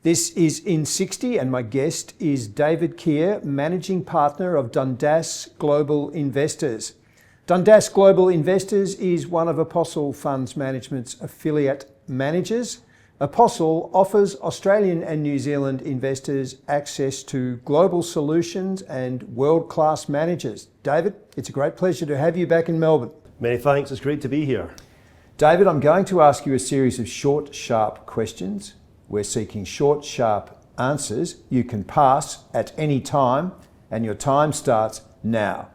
This is IN60 and my guest is David Keir, Managing Partner of Dundas Global Investors. Dundas Global Investors is one of Apostle Funds Management's affiliate managers. Apostle offers Australian and New Zealand investors access to global solutions and world-class managers. David, it's a great pleasure to have you back in Melbourne. Many thanks, it's great to be here. David, I'm going to ask you a series of short, sharp questions. We're seeking short, sharp answers. You can pass at any time, and your time starts now.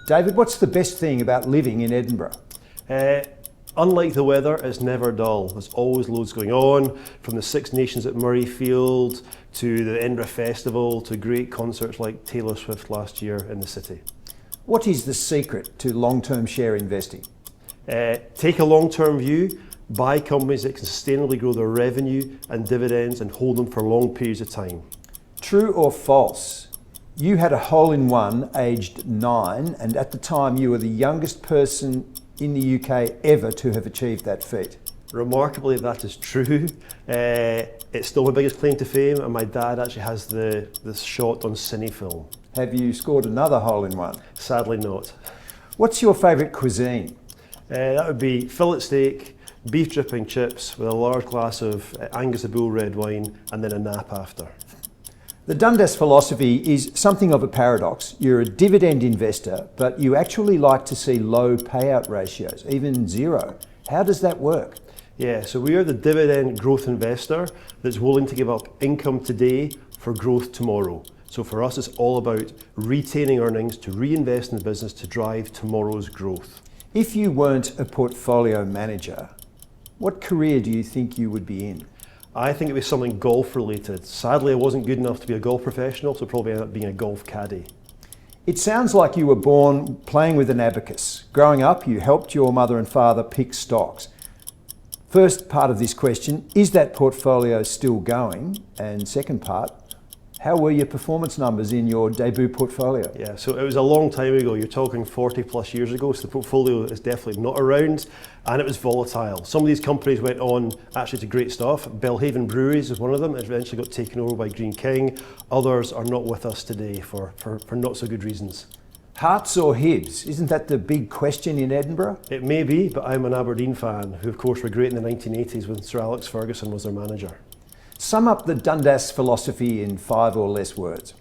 David, what's the best thing about living in Edinburgh? Unlike the weather, it's never dull. There's always loads going on, from the Six Nations at Murrayfield to the Edinburgh Festival to great concerts like Taylor Swift last year in the city. What is the secret to long-term share investing? Take a long-term view, buy companies that can sustainably grow their revenue and dividends and hold them for long periods of time. True or false? You had a hole-in-one aged 9, and at the time you were the youngest person in the UK ever to have achieved that feat. Remarkably, that is true. It's still my biggest claim to fame, and my dad actually has the shot on cine film. Have you scored another hole-in-one? Sadly not. What's your favourite cuisine? That would be fillet steak, beef dripping chips with a large glass of Angus of Bull red wine and then a nap after. The Dundas philosophy is something of a paradox. You're a dividend investor, but you actually like to see low payout ratios, even zero. How does that work? Yeah, so we are the dividend growth investor that's willing to give up income today for growth tomorrow. So for us, it's all about retaining earnings to reinvest in the business to drive tomorrow's growth. If you weren't a portfolio manager, what career do you think you would be in? I think it was something golf related. Sadly, I wasn't good enough to be a golf professional, so probably ended up being a golf caddy. It sounds like you were born playing with an abacus. Growing up, you helped your mother and father pick stocks. First part of this question, is that portfolio still going? And second part, how were your performance numbers in your debut portfolio? Yeah, so it was a long time ago. You're talking 40 plus years ago, so the portfolio is definitely not around, and it was volatile. Some of these companies went on actually to great stuff. Belhaven Breweries is one of them. It eventually got taken over by Green King. Others are not with us today for not so good reasons. Hearts or Hibs? Isn't that the big question in Edinburgh? It may be, but I'm an Aberdeen fan, who of course were great in the 1980s when Sir Alex Ferguson was their manager. Sum up the Dundas philosophy in 5 or less words.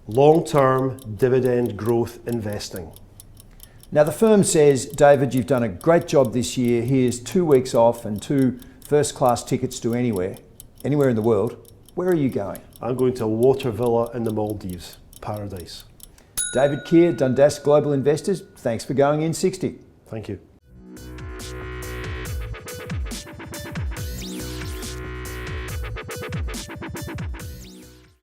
Long-term dividend growth investing. Now the firm says, David, you've done a great job this year. Here's 2 weeks off and 2 first-class tickets to anywhere in the world. Where are you going? I'm going to a water villa in the Maldives. Paradise. David Keir, Dundas Global Investors, thanks for going IN60. Thank you.